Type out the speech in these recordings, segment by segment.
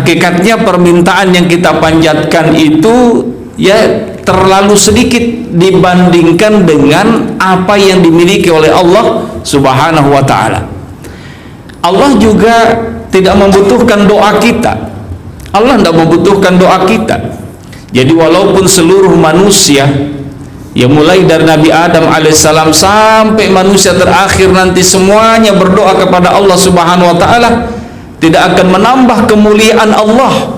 hakikatnya permintaan yang kita panjatkan itu ya terlalu sedikit dibandingkan dengan apa yang dimiliki oleh Allah Subhanahu wa taala. Allah juga tidak membutuhkan doa kita. Allah tidak membutuhkan doa kita. Jadi walaupun seluruh manusia, ya mulai dari Nabi Adam alaihissalam sampai manusia terakhir nanti semuanya berdoa kepada Allah Subhanahu wa taala, tidak akan menambah kemuliaan Allah,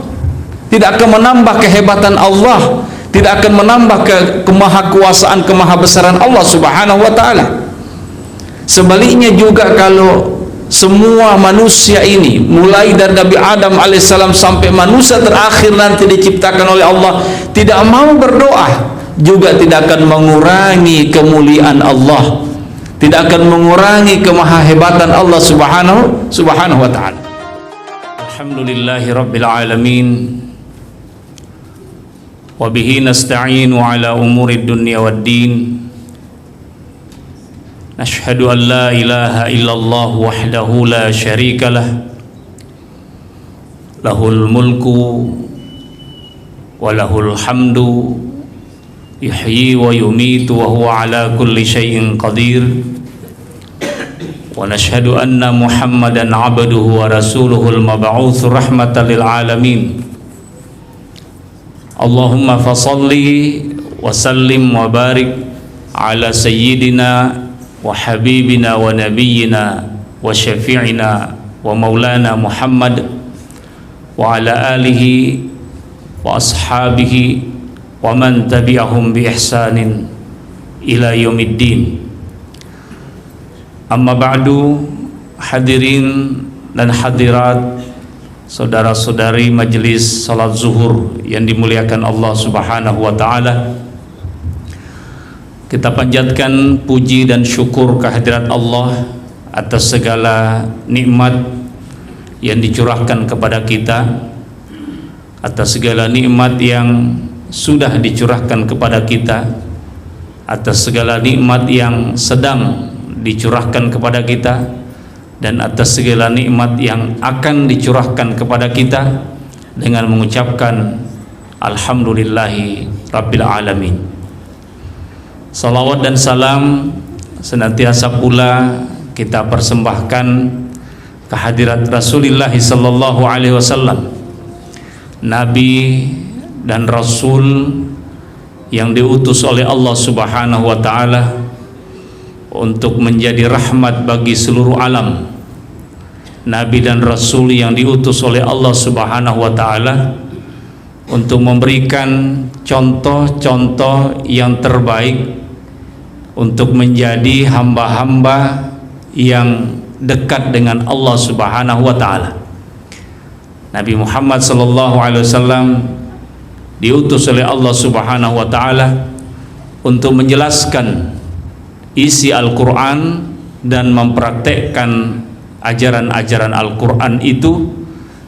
tidak akan menambah kehebatan Allah, tidak akan menambah kemahakuasaan, kemahabesaran Allah Subhanahu wa taala. Sebaliknya juga, kalau semua manusia ini mulai dari Nabi Adam alaihissalam sampai manusia terakhir nanti diciptakan oleh Allah tidak mau berdoa, juga tidak akan mengurangi kemuliaan Allah, tidak akan mengurangi kemahahebatan Allah Subhanahu wa taala. Alhamdulillahi rabbil alamin, wa bihi nasta'inu ala umuri dunya waddin. Nashhadu an la ilaha illallah wahdahu la syarika lah, lahul mulku wa lahul hamdu, yuhyi wa yumitu wa huwa ala kulli syai'in qadir. Wa nashhadu anna Muhammadan abduhu wa rasuluhul mab'uts rahmatan lil alamin. Allahumma fasalli wa sallim wa barik ala sayyidina wa habibina wa nabiyyina wa syafi'ina wa maulana Muhammad wa ala alihi wa ashabihi wa man tabi'ahum bi ihsanin ila yaumiddin. Amma ba'du, hadirin dan hadirat, saudara-saudari majelis salat zuhur yang dimuliakan Allah Subhanahu wa taala. Kita panjatkan puji dan syukur kehadirat Allah atas segala nikmat yang dicurahkan kepada kita, atas segala nikmat yang sudah dicurahkan kepada kita, atas segala nikmat yang sedang dicurahkan kepada kita, dan atas segala nikmat yang akan dicurahkan kepada kita, dengan mengucapkan alhamdulillahi rabbil alamin. Salawat dan salam senantiasa pula kita persembahkan kehadirat Rasulullah sallallahu alaihi wasallam, nabi dan rasul yang diutus oleh Allah Subhanahu wa taala untuk menjadi rahmat bagi seluruh alam, nabi dan rasul yang diutus oleh Allah Subhanahu wa taala untuk memberikan contoh-contoh yang terbaik untuk menjadi hamba-hamba yang dekat dengan Allah Subhanahu wa taala. Nabi Muhammad sallallahu alaihi wasallam diutus oleh Allah Subhanahu wa taala untuk menjelaskan isi Al-Qur'an dan mempraktekkan ajaran-ajaran Al-Qur'an itu,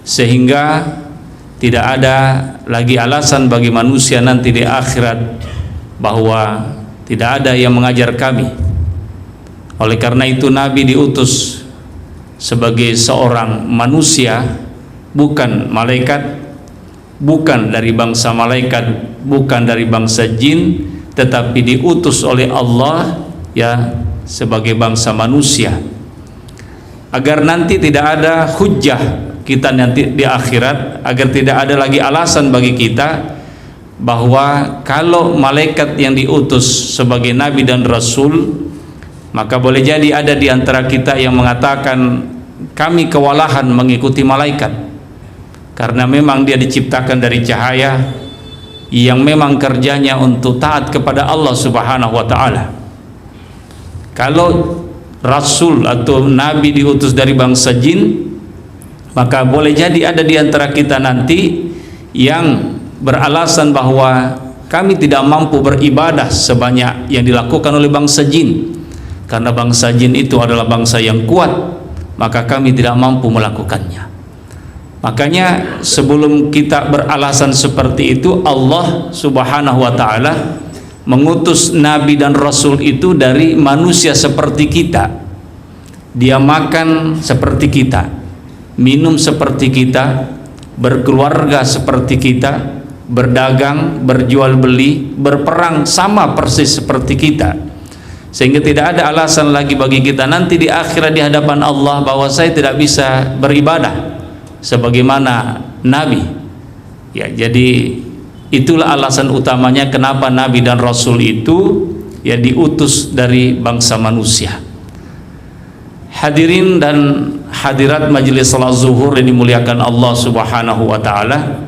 sehingga tidak ada lagi alasan bagi manusia nanti di akhirat bahwa tidak ada yang mengajar kami. Oleh karena itu Nabi diutus sebagai seorang manusia, bukan malaikat, bukan dari bangsa malaikat, bukan dari bangsa jin, tetapi diutus oleh Allah ya sebagai bangsa manusia, agar nanti tidak ada hujjah kita nanti di akhirat, agar tidak ada lagi alasan bagi kita bahwa kalau malaikat yang diutus sebagai nabi dan rasul, maka boleh jadi ada di antara kita yang mengatakan kami kewalahan mengikuti malaikat, karena memang dia diciptakan dari cahaya yang memang kerjanya untuk taat kepada Allah Subhanahu wa taala. Kalau rasul atau nabi diutus dari bangsa jin, maka boleh jadi ada di antara kita nanti yang beralasan bahwa kami tidak mampu beribadah sebanyak yang dilakukan oleh bangsa jin, karena bangsa jin itu adalah bangsa yang kuat, maka kami tidak mampu melakukannya. Makanya sebelum kita beralasan seperti itu, Allah Subhanahu wa taala mengutus nabi dan rasul itu dari manusia seperti kita. Dia makan seperti kita, minum seperti kita, berkeluarga seperti kita, berdagang, berjual beli, berperang sama persis seperti kita, sehingga tidak ada alasan lagi bagi kita nanti di akhirat di hadapan Allah bahwa saya tidak bisa beribadah sebagaimana Nabi. Ya, jadi itulah alasan utamanya kenapa Nabi dan Rasul itu ya diutus dari bangsa manusia. Hadirin dan hadirat majelis salat zuhur yang dimuliakan Allah Subhanahu wa taala,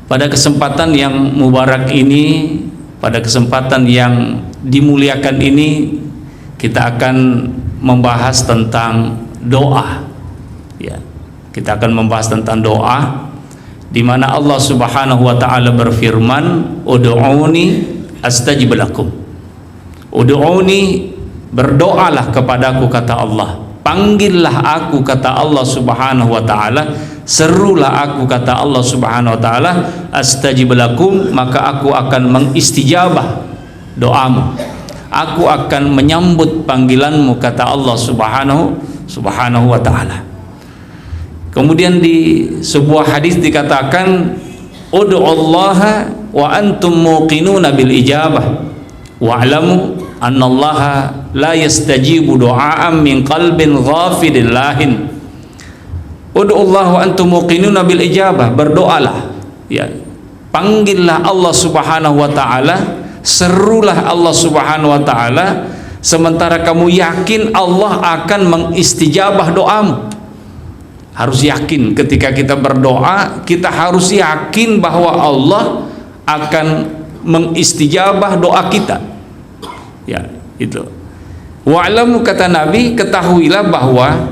pada kesempatan yang mubarak ini, pada kesempatan yang dimuliakan ini, kita akan membahas tentang doa. Ya, kita akan membahas tentang doa, di mana Allah Subhanahu wa taala berfirman, "Ud'uni astajib lakum." Ud'uni, berdoalah kepadaku kata Allah. Panggillah aku kata Allah Subhanahu wa taala, serulah aku kata Allah Subhanahu wa taala, astajib lakum, maka aku akan mengistijabah doamu. Aku akan menyambut panggilanmu kata Allah Subhanahu wa taala. Kemudian di sebuah hadis dikatakan, ud'ullaha wa antum muqinuna bil ijabah wa'lamu annallaha la yastajibu du'aan min qalbin ghafilin lahin. Ud'ullaha wa antum muqinuna bil ijabah, berdoalah ya, panggillah Allah Subhanahu wa taala, serulah Allah Subhanahu wa taala, sementara kamu yakin Allah akan mengistijabah doamu. Harus yakin ketika kita berdoa, kita harus yakin bahwa Allah akan mengistijabah doa kita. Ya, itu. Wa'lamu, kata Nabi, ketahuilah bahwa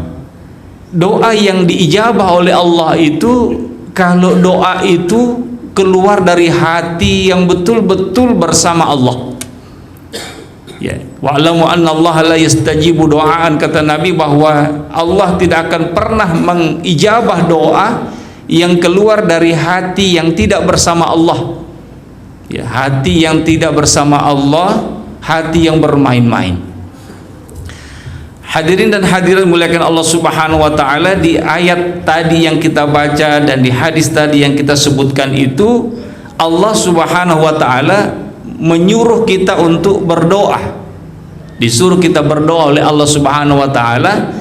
doa yang diijabah oleh Allah itu kalau doa itu keluar dari hati yang betul-betul bersama Allah. Ya, wa'lamu anna Allah la yastajibu du'aan, kata Nabi bahwa Allah tidak akan pernah mengijabah doa yang keluar dari hati yang tidak bersama Allah. Ya, hati yang tidak bersama Allah, hati yang bermain-main. Hadirin dan hadirat muliakan Allah Subhanahu wa taala, di ayat tadi yang kita baca dan di hadis tadi yang kita sebutkan itu, Allah Subhanahu wa taala menyuruh kita untuk berdoa. Disuruh kita berdoa oleh Allah Subhanahu wa taala.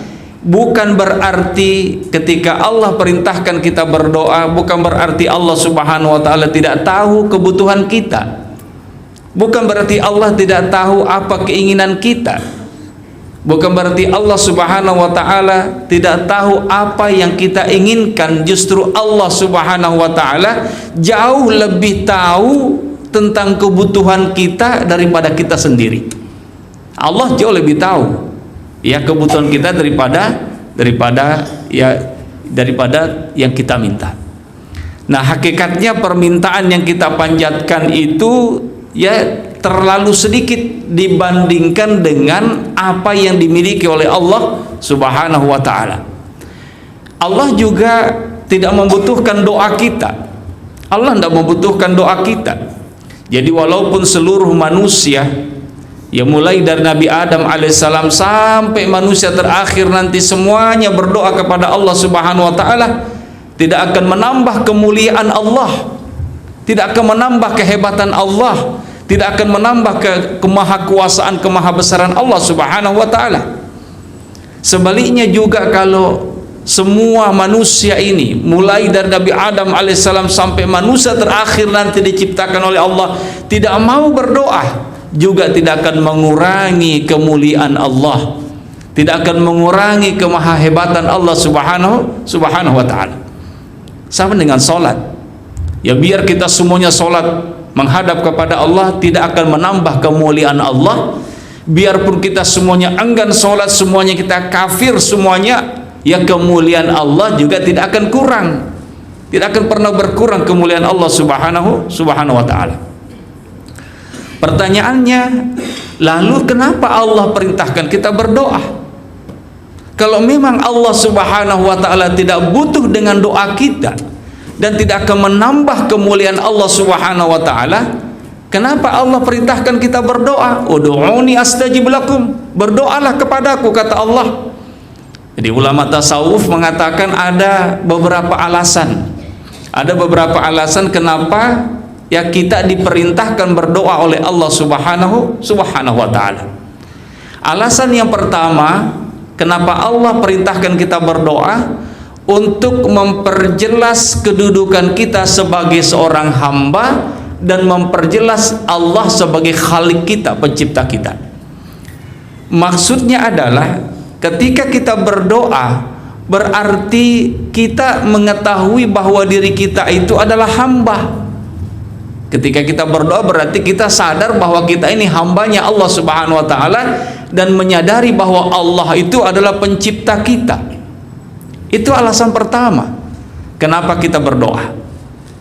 Bukan berarti ketika Allah perintahkan kita berdoa, bukan berarti Allah Subhanahu wa taala tidak tahu kebutuhan kita. Bukan berarti Allah tidak tahu apa keinginan kita. Bukan berarti Allah Subhanahu wa taala tidak tahu apa yang kita inginkan. Justru Allah Subhanahu wa taala jauh lebih tahu tentang kebutuhan kita daripada kita sendiri. Allah jauh lebih tahu ya kebutuhan kita daripada yang kita minta. Nah, hakikatnya permintaan yang kita panjatkan itu ya terlalu sedikit dibandingkan dengan apa yang dimiliki oleh Allah Subhanahu wa taala. Allah juga tidak membutuhkan doa kita. Allah tidak membutuhkan doa kita. Jadi walaupun seluruh manusia, ya mulai dari Nabi Adam alaihissalam sampai manusia terakhir nanti semuanya berdoa kepada Allah Subhanahu wa taala, tidak akan menambah kemuliaan Allah, tidak akan menambah kehebatan Allah, tidak akan menambah kemahakuasaan, kemahabesaran Allah Subhanahu wa taala. Sebaliknya juga kalau semua manusia ini mulai dari Nabi Adam alaihissalam sampai manusia terakhir nanti diciptakan oleh Allah tidak mau berdoa, juga tidak akan mengurangi kemuliaan Allah, tidak akan mengurangi kemahahebatan Allah Subhanahu wa taala. Sama dengan salat. Ya, biar kita semuanya salat menghadap kepada Allah tidak akan menambah kemuliaan Allah. Biarpun kita semuanya enggan salat, semuanya kita kafir semuanya, ya kemuliaan Allah juga tidak akan kurang. Tidak akan pernah berkurang kemuliaan Allah Subhanahu wa taala. Pertanyaannya, lalu kenapa Allah perintahkan kita berdoa? Kalau memang Allah Subhanahu wa taala tidak butuh dengan doa kita dan tidak akan menambah kemuliaan Allah Subhanahu wa taala, kenapa Allah perintahkan kita berdoa? Ud'uni astajib lakum, berdoalah kepadaku kata Allah. Jadi ulama tasawuf mengatakan ada beberapa alasan Ada beberapa alasan kenapa ya kita diperintahkan berdoa oleh Allah Subhanahu wa taala. Alasan yang pertama, kenapa Allah perintahkan kita berdoa? Untuk memperjelas kedudukan kita sebagai seorang hamba dan memperjelas Allah sebagai Khalik kita, pencipta kita. Maksudnya adalah ketika kita berdoa berarti kita mengetahui bahwa diri kita itu adalah hamba. Ketika kita berdoa berarti kita sadar bahwa kita ini hambanya Allah Subhanahu wa taala dan menyadari bahwa Allah itu adalah pencipta kita. Itu alasan pertama kenapa kita berdoa.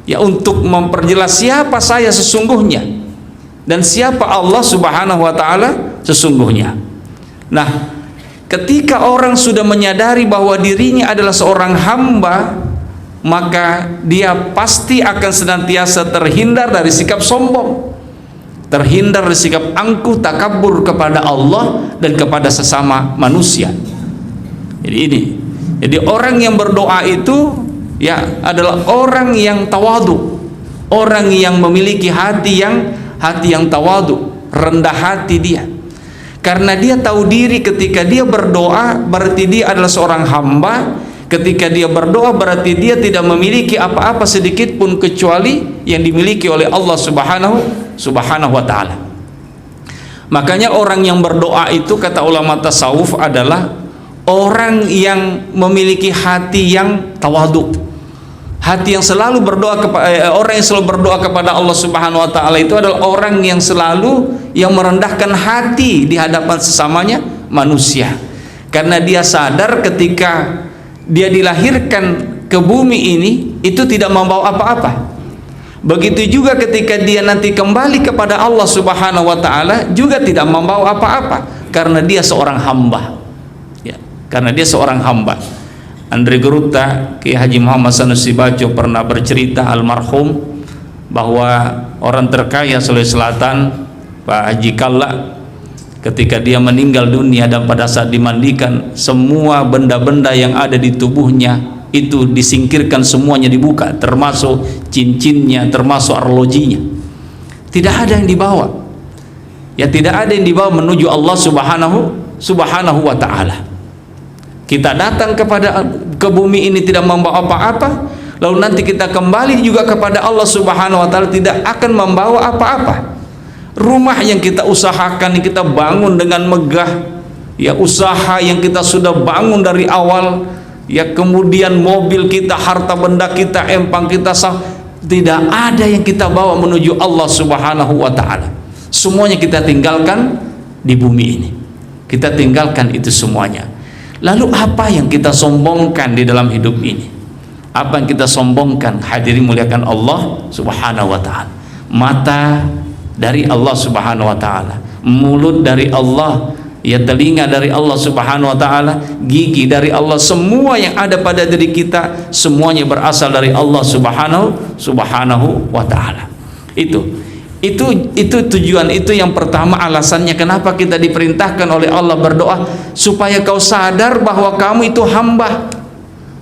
Ya, untuk memperjelas siapa saya sesungguhnya dan siapa Allah Subhanahu wa taala sesungguhnya. Nah, ketika orang sudah menyadari bahwa dirinya adalah seorang hamba, maka dia pasti akan senantiasa terhindar dari sikap sombong, terhindar dari sikap angkuh, takabur kepada Allah dan kepada sesama manusia. Jadi orang yang berdoa itu ya adalah orang yang tawadu, orang yang memiliki hati yang tawadu, rendah hati dia. Karena dia tahu diri ketika dia berdoa berarti dia adalah seorang hamba. Ketika dia berdoa berarti dia tidak memiliki apa-apa sedikit pun kecuali yang dimiliki oleh Allah Subhanahu wa taala. Makanya orang yang berdoa itu kata ulama tasawuf adalah orang yang memiliki hati yang tawadhu, hati yang selalu berdoa kepada orang yang selalu berdoa kepada Allah Subhanahu wa taala itu adalah orang yang selalu yang merendahkan hati di hadapan sesamanya manusia. Karena dia sadar ketika dia dilahirkan ke bumi ini itu tidak membawa apa-apa. Begitu juga ketika dia nanti kembali kepada Allah Subhanahu wa taala juga tidak membawa apa-apa karena dia seorang hamba. Karena dia seorang hamba. Andre Geruta, Kiai Haji Muhammad Sanusi Baco pernah bercerita almarhum bahwa orang terkaya Sulawesi Selatan, Pak Haji Kalla, ketika dia meninggal dunia dan pada saat dimandikan semua benda-benda yang ada di tubuhnya itu disingkirkan, semuanya dibuka, termasuk cincinnya, termasuk arlojinya. Tidak ada yang dibawa. Ya, tidak ada yang dibawa menuju Allah Subhanahu wa taala. Kita datang ke bumi ini tidak membawa apa-apa, lalu nanti kita kembali juga kepada Allah Subhanahu wa taala tidak akan membawa apa-apa. Rumah yang kita usahakan, yang kita bangun dengan megah, ya usaha yang kita sudah bangun dari awal, ya kemudian mobil kita, harta benda kita, empang kita, tidak ada yang kita bawa menuju Allah Subhanahu wa taala. Semuanya kita tinggalkan di bumi ini. Kita tinggalkan itu semuanya. Lalu apa yang kita sombongkan di dalam hidup ini? Apa yang kita sombongkan? Hadirin muliakan Allah Subhanahu wa taala. Mata dari Allah Subhanahu wa taala, mulut dari Allah, ya telinga dari Allah Subhanahu wa taala, gigi dari Allah, semua yang ada pada diri kita semuanya berasal dari Allah Subhanahu wa taala. Itu tujuan, itu yang pertama alasannya kenapa kita diperintahkan oleh Allah berdoa, supaya kau sadar bahwa kamu itu hamba,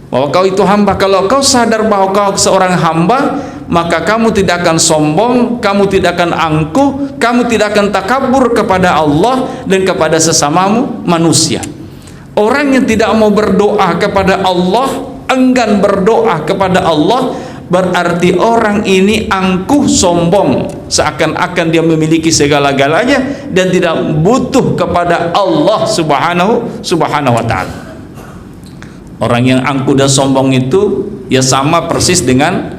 bahwa kau itu hamba. Kalau kau sadar bahwa kau seorang hamba, maka kamu tidak akan sombong, kamu tidak akan angkuh, kamu tidak akan takabur kepada Allah dan kepada sesamamu manusia. Orang yang tidak mau berdoa kepada Allah, enggan berdoa kepada Allah, berarti orang ini angkuh, sombong, seakan-akan dia memiliki segala-galanya dan tidak butuh kepada Allah Subhanahu wa taala. Orang yang angkuh dan sombong itu ya sama persis dengan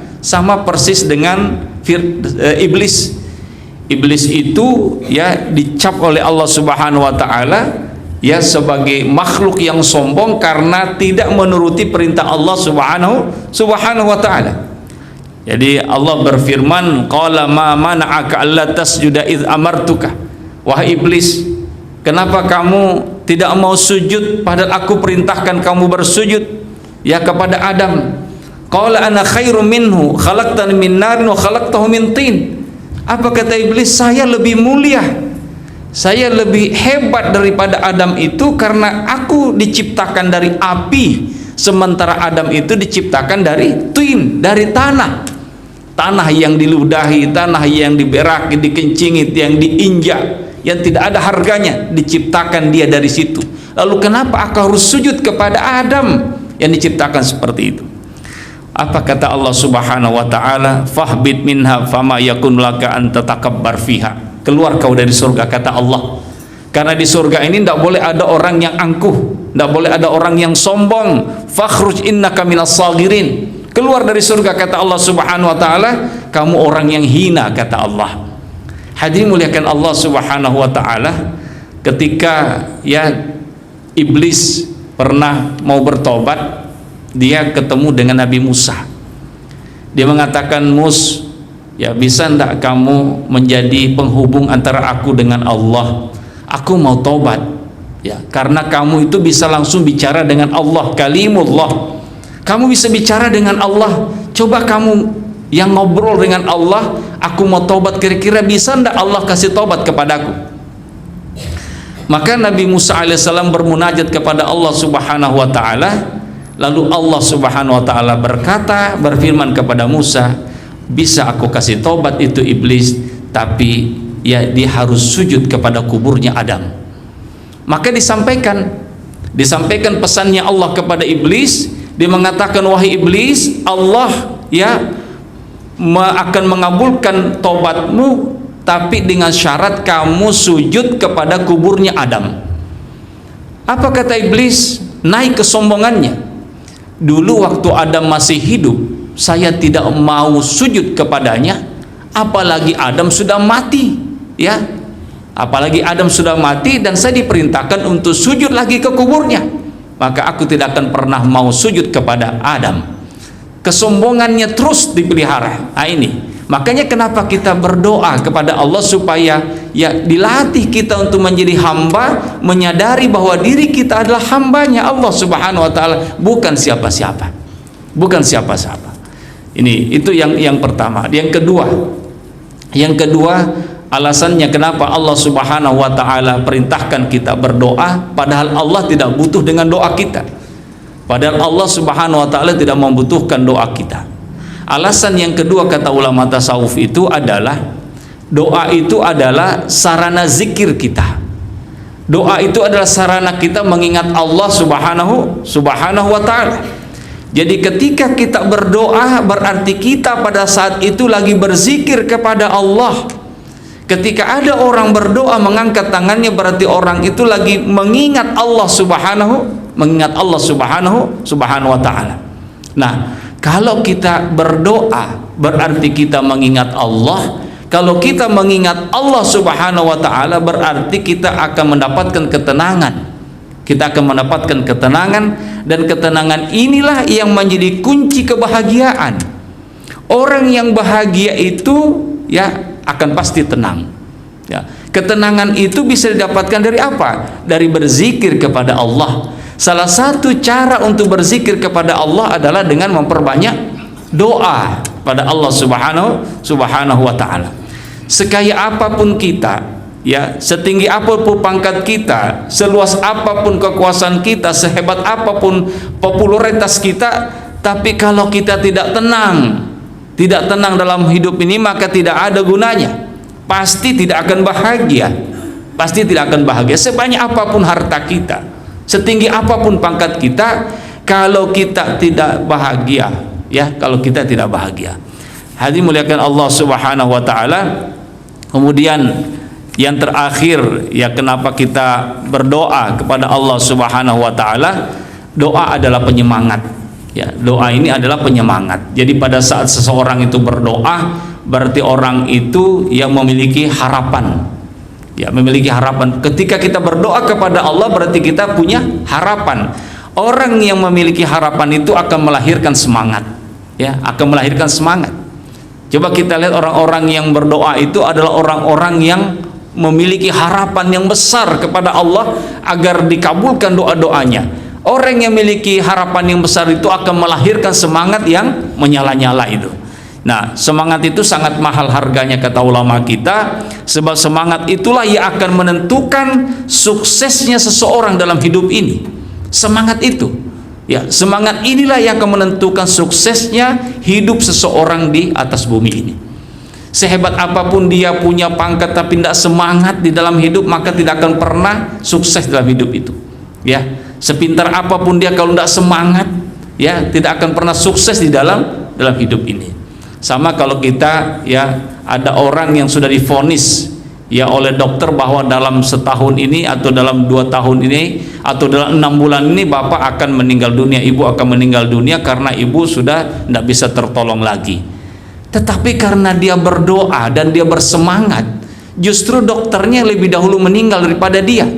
iblis. Iblis itu ya dicap oleh Allah Subhanahu wa taala ya sebagai makhluk yang sombong karena tidak menuruti perintah Allah Subhanahu wa taala. Jadi Allah berfirman, qala ma mana'aka alla tasjuda id amartuka. Wahai iblis, kenapa kamu tidak mau sujud padahal aku perintahkan kamu bersujud ya kepada Adam? Qala ana khairum minhu, khalaqtani min narin wa khalaqtahu min tin. Apa kata iblis? Saya lebih mulia, saya lebih hebat daripada Adam itu karena aku diciptakan dari api, sementara Adam itu diciptakan dari tin, dari tanah yang diludahi, tanah yang diberaki, dikencingi, yang diinjak, yang tidak ada harganya, diciptakan dia dari situ. Lalu kenapa aku harus sujud kepada Adam yang diciptakan seperti itu? Apa kata Allah Subhanahu wa taala? Fahbit minha fama yakun laka an tatakabbar fiha. Keluar kau dari surga, kata Allah. Karena di surga ini tidak boleh ada orang yang angkuh, tidak boleh ada orang yang sombong. Fakhruj innaka minas sagirin. Keluar dari surga, kata Allah Subhanahu wa taala, kamu orang yang hina, kata Allah. Hadirin muliakan Allah Subhanahu wa taala, ketika ya iblis pernah mau bertobat, dia ketemu dengan Nabi Musa. Dia mengatakan, Mus, ya bisa ndak kamu menjadi penghubung antara aku dengan Allah? Aku mau tobat, ya, karena kamu itu bisa langsung bicara dengan Allah, kalimullah. Kamu bisa bicara dengan Allah. Coba kamu yang ngobrol dengan Allah, aku mau tobat, kira-kira bisa ndak Allah kasih tobat kepadaku? Maka Nabi Musa alaihissalam bermunajat kepada Allah Subhanahu wa taala. Lalu Allah Subhanahu wa taala berfirman kepada Musa, bisa aku kasih tobat itu iblis, tapi ya dia harus sujud kepada kuburnya Adam. Maka disampaikan pesannya Allah kepada iblis. Dia mengatakan, wahai iblis, Allah ya akan mengabulkan tobatmu, tapi dengan syarat kamu sujud kepada kuburnya Adam. Apa kata iblis? Naik kesombongannya. Dulu waktu Adam masih hidup, saya tidak mau sujud kepadanya, apalagi Adam sudah mati, ya. Apalagi Adam sudah mati dan saya diperintahkan untuk sujud lagi ke kuburnya, maka aku tidak akan pernah mau sujud kepada Adam. Kesombongannya terus dipelihara. Nah ini makanya kenapa kita berdoa kepada Allah supaya ya dilatih kita untuk menjadi hamba, menyadari bahwa diri kita adalah hambanya Allah Subhanahu wa taala, bukan siapa-siapa. Bukan siapa-siapa. Itu yang pertama. Yang kedua, alasannya kenapa Allah Subhanahu wa taala perintahkan kita berdoa padahal Allah tidak butuh dengan doa kita. Padahal Allah Subhanahu wa taala tidak membutuhkan doa kita. Alasan yang kedua, kata ulama tasawuf, itu adalah doa itu adalah sarana zikir kita. Doa itu adalah sarana kita mengingat Allah Subhanahu wa taala. Jadi ketika kita berdoa berarti kita pada saat itu lagi berzikir kepada Allah. Ketika ada orang berdoa mengangkat tangannya berarti orang itu lagi mengingat Allah Subhanahu wa taala. Nah, kalau kita berdoa berarti kita mengingat Allah. Kalau kita mengingat Allah Subhanahu wa taala berarti kita akan mendapatkan ketenangan. Kita akan mendapatkan ketenangan, dan ketenangan inilah yang menjadi kunci kebahagiaan. Orang yang bahagia itu ya akan pasti tenang. Ya, ketenangan itu bisa didapatkan dari apa? Dari berzikir kepada Allah. Salah satu cara untuk berzikir kepada Allah adalah dengan memperbanyak doa pada Allah Subhanahu wa taala. Sekaya apapun kita, ya, setinggi apapun pangkat kita, seluas apapun kekuasaan kita, sehebat apapun popularitas kita, tapi kalau kita tidak tenang dalam hidup ini, maka tidak ada gunanya. Pasti tidak akan bahagia. Pasti tidak akan bahagia. Sebanyak apapun harta kita, setinggi apapun pangkat kita, kalau kita tidak bahagia, ya, kalau kita tidak bahagia. Hadirin muliakan Allah Subhanahu wa taala. Kemudian yang terakhir, ya, kenapa kita berdoa kepada Allah Subhanahu wa taala? Doa adalah penyemangat. Ya, doa ini adalah penyemangat. Jadi pada saat seseorang itu berdoa, berarti orang itu yang memiliki harapan. Ya, memiliki harapan. Ketika kita berdoa kepada Allah berarti kita punya harapan. Orang yang memiliki harapan itu akan melahirkan semangat. Ya, akan melahirkan semangat. Coba kita lihat orang-orang yang berdoa itu adalah orang-orang yang memiliki harapan yang besar kepada Allah agar dikabulkan doa-doanya. Orang yang memiliki harapan yang besar itu akan melahirkan semangat yang menyala-nyala itu. Nah, semangat itu sangat mahal harganya kata ulama kita, sebab semangat itulah yang akan menentukan suksesnya seseorang dalam hidup ini. Semangat itu. Ya, semangat inilah yang akan menentukan suksesnya hidup seseorang di atas bumi ini. Sehebat apapun dia punya pangkat tapi tidak semangat di dalam hidup, maka tidak akan pernah sukses dalam hidup itu. Ya, sepintar apapun dia kalau tidak semangat, ya tidak akan pernah sukses di dalam hidup ini. Sama kalau kita, ya ada orang yang sudah divonis ya oleh dokter bahwa dalam setahun ini atau dalam 2 tahun ini atau dalam 6 bulan ini bapak akan meninggal dunia, ibu akan meninggal dunia karena ibu sudah tidak bisa tertolong lagi. Tetapi karena dia berdoa dan dia bersemangat, justru dokternya lebih dahulu meninggal daripada dia.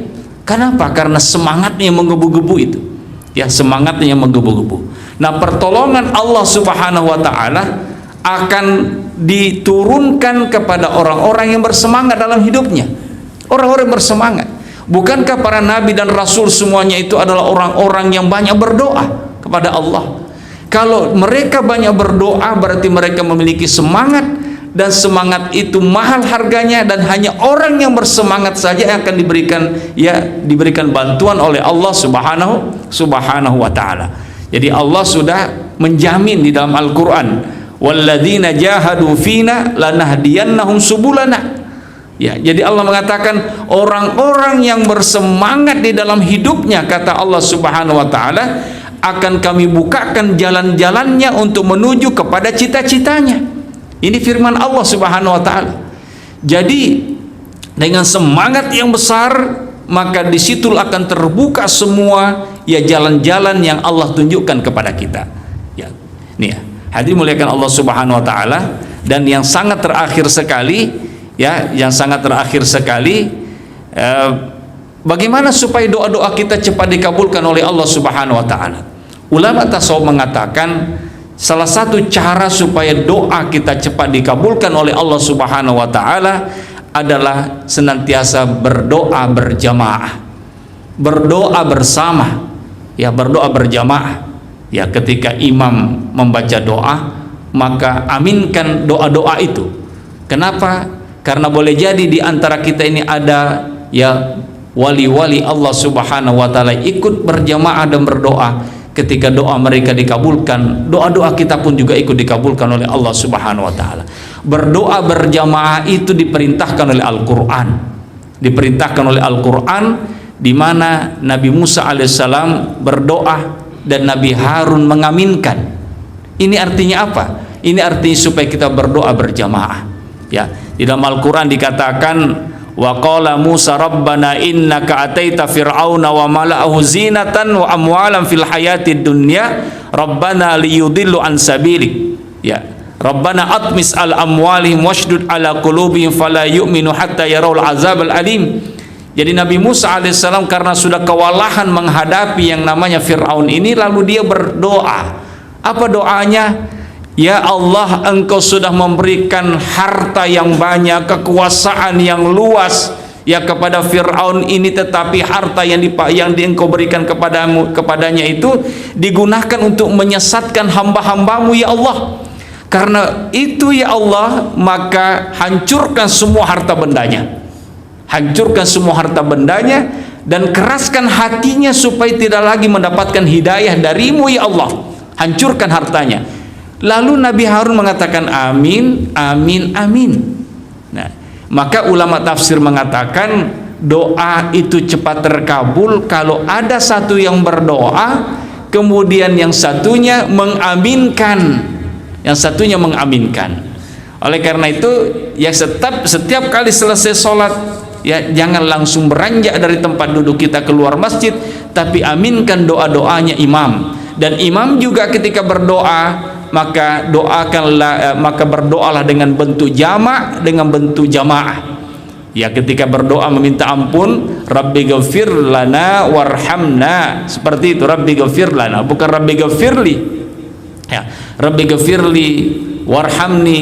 Kenapa? Karena semangatnya yang menggebu-gebu itu. Ya, semangatnya yang menggebu-gebu. Nah, pertolongan Allah Subhanahu wa taala akan diturunkan kepada orang-orang yang bersemangat dalam hidupnya. Orang-orang yang bersemangat. Bukankah para nabi dan rasul semuanya itu adalah orang-orang yang banyak berdoa kepada Allah? Kalau mereka banyak berdoa berarti mereka memiliki semangat, dan semangat itu mahal harganya, dan hanya orang yang bersemangat saja yang akan diberikan bantuan oleh Allah Subhanahu wa taala. Jadi Allah sudah menjamin di dalam Al-Qur'an, walladzina jahadu fina lanahdiyannahum subulana. Ya, jadi Allah mengatakan orang-orang yang bersemangat di dalam hidupnya, kata Allah Subhanahu wa taala, akan kami bukakan jalan-jalannya untuk menuju kepada cita-citanya. Ini firman Allah Subhanahu wa taala. Jadi dengan semangat yang besar, maka disitulah akan terbuka semua ya jalan-jalan yang Allah tunjukkan kepada kita. Ya, nih ya, hadirin muliakan Allah Subhanahu wa taala. Dan yang sangat terakhir sekali, ya, bagaimana supaya doa-doa kita cepat dikabulkan oleh Allah Subhanahu wa taala? Ulama tasawuf mengatakan salah satu cara supaya doa kita cepat dikabulkan oleh Allah Subhanahu wa taala adalah senantiasa berdoa berjamaah, berdoa bersama, ya, berdoa berjamaah. Ya, ketika imam membaca doa, maka aminkan doa-doa itu. Kenapa? Karena boleh jadi di antara kita ini ada ya wali-wali Allah Subhanahu wa taala ikut berjamaah dan berdoa. Ketika doa mereka dikabulkan, doa-doa kita pun juga ikut dikabulkan oleh Allah Subhanahu wa taala. Berdoa berjamaah itu diperintahkan oleh Al-Qur'an. Diperintahkan oleh Al-Qur'an, di mana Nabi Musa alaihissalam berdoa dan Nabi Harun mengaminkan. Ini artinya apa? Ini artinya supaya kita berdoa berjamaah. Ya, di dalam Al-Qur'an dikatakan, wa qala Musa rabbana innaka ataita fir'auna wa mala'ahu zinatan wa amwalan fil hayatid dunya rabbana liyudillu an sabilik. Ya, rabbana atmis al amwalihim washdud ala qulubihim fala yu'minu hatta yarawul azabal alim. Jadi Nabi Musa alaihissalam karena sudah kewalahan menghadapi yang namanya Fir'aun ini, lalu dia berdoa. Apa doanya? Ya Allah, engkau sudah memberikan harta yang banyak, kekuasaan yang luas ya kepada Fir'aun ini, tetapi harta yang engkau berikan kepadanya itu digunakan untuk menyesatkan hamba-hambamu ya Allah. Karena itu ya Allah, maka hancurkan semua harta bendanya, hancurkan semua harta bendanya, dan keraskan hatinya supaya tidak lagi mendapatkan hidayah darimu ya Allah. Hancurkan hartanya. Lalu Nabi Harun mengatakan amin, amin, amin. Nah, maka ulama tafsir mengatakan doa itu cepat terkabul kalau ada satu yang berdoa, kemudian yang satunya mengaminkan, Oleh karena itu, ya setiap kali selesai sholat, ya jangan langsung beranjak dari tempat duduk kita keluar masjid, tapi aminkan doa-doanya imam. Dan imam juga ketika berdoa, maka berdoalah dengan bentuk jamak, dengan bentuk jamaah. Ya, ketika berdoa meminta ampun, Rabbi ghafir lana warhamna, seperti itu, Rabbi ghafir lana, bukan Rabbi ghafirli. Ya, Rabbi ghafirli warhamni,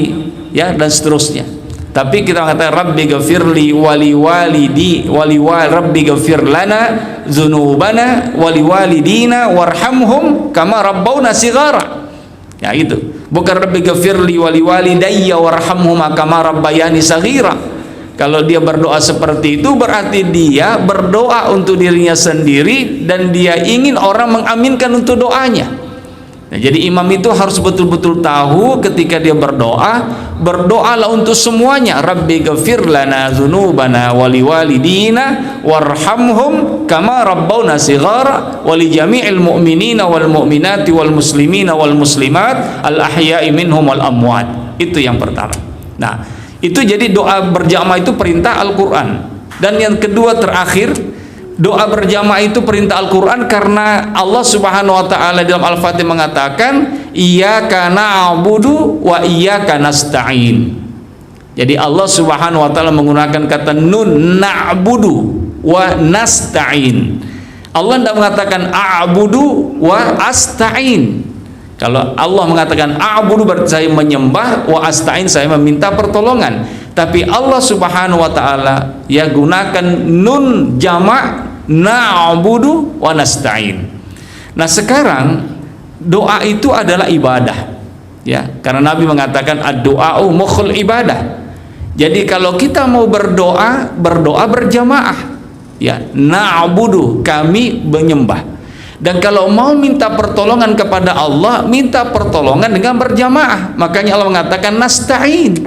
ya, dan seterusnya. Tapi kita mengatakan Rabbi ghafirli wali walidi Rabbi ghafir lana dzunubana wali walidina warhamhum kama rabbawna shighara. Ya, itu bukan Rabbi ghafirli wali walidayya warhamhum kama rabbayani saghira. Kalau dia berdoa seperti itu berarti dia berdoa untuk dirinya sendiri dan dia ingin orang mengaminkan untuk doanya. Nah, jadi imam itu harus betul-betul tahu ketika dia berdoa, berdoalah untuk semuanya. Rabbi ghafir lana dzunubana wa liwalidina warhamhum kama rabbawna shighara wa li jami'il mu'minina wal mu'minati wal muslimina wal muslimat al ahya'i minhum wal amwat. Itu yang pertama. Nah, itu jadi doa berjamaah itu perintah Al-Qur'an. Dan yang kedua terakhir, doa berjamaah itu perintah Al-Quran karena Allah Subhanahu wa ta'ala dalam Al-Fatihah mengatakan iyyaka na'budu wa iyyaka nasta'in. Jadi Allah Subhanahu wa ta'ala menggunakan kata nun, na'budu wa nasta'in. Allah tidak mengatakan a'budu wa asta'in. Kalau Allah mengatakan a'budu berarti saya menyembah, wa asta'in saya meminta pertolongan. Tapi Allah Subhanahu wa ta'ala ya gunakan nun jama' na'budu wa nasta'in. Nah, sekarang doa itu adalah ibadah. Ya, karena Nabi mengatakan ad-du'a'u mukhul ibadah. Jadi kalau kita mau berdoa, berdoa berjamaah. Ya, na'budu kami menyembah. Dan kalau mau minta pertolongan kepada Allah, minta pertolongan dengan berjamaah. Makanya Allah mengatakan nasta'in.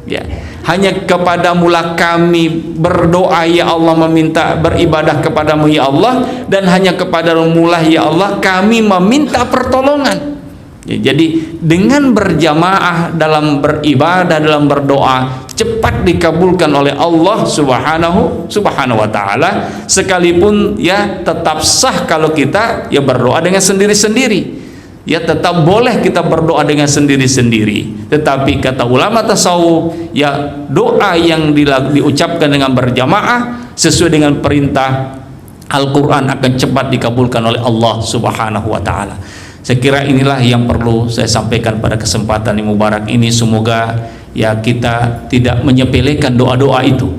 Ya, hanya kepadamulah kami berdoa ya Allah, meminta beribadah kepadamu ya Allah, dan hanya kepadamulah ya Allah kami meminta pertolongan. Ya, jadi dengan berjamaah dalam beribadah, dalam berdoa, cepat dikabulkan oleh Allah Subhanahu wa ta'ala, sekalipun ya tetap sah kalau kita ya berdoa dengan sendiri-sendiri. Ya tetap boleh kita berdoa dengan sendiri-sendiri, tetapi kata ulama tasawuf ya doa yang diucapkan dengan berjamaah sesuai dengan perintah Al-Quran akan cepat dikabulkan oleh Allah Subhanahu wa ta'ala. Saya kira inilah yang perlu saya sampaikan pada kesempatan yang mubarak ini. Semoga ya kita tidak menyepelekan doa-doa itu,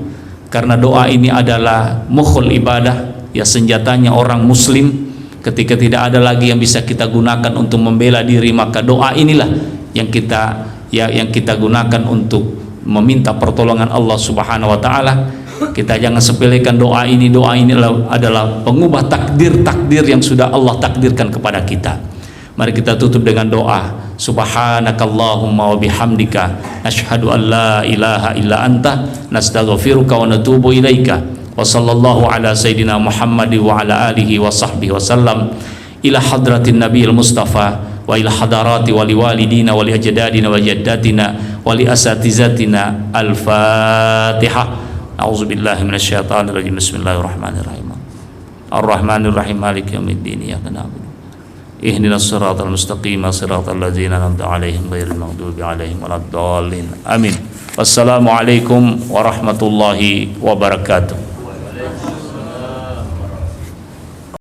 karena doa ini adalah mukhul ibadah, ya senjatanya orang muslim. Ketika tidak ada lagi yang bisa kita gunakan untuk membela diri, maka doa inilah yang kita gunakan untuk meminta pertolongan Allah Subhanahu wa ta'ala. Kita jangan sepelekan doa ini. Doa ini adalah pengubah takdir yang sudah Allah takdirkan kepada kita. Mari kita tutup dengan doa. Subhanakallahumma wa bihamdika asyhadu an la ilaha illa anta nastaghfiruka wa natubu ilaika. Wa sallallahu ala sayyidina Muhammad wa ala alihi wa sahbihi wa sallam ila hadratin nabiyil mustafa wa ila hadarati wa liwalidina wa li ajdadina wa jaddatina wa li asatizatina. Al-Fatihah. A'udzubillahi minasyaitonir rajim. Bismillahirrahmanirrahim. Ar-Rahmanir-Rahim. Maliki yaumiddin. Iyyaka na'budu ihdinas siratal mustaqim siratal ladzina an'amta 'alaihim ghairil maghdubi 'alaihim waladdallin. Amin. Wassalamualaikum warahmatullahi wabarakatuh.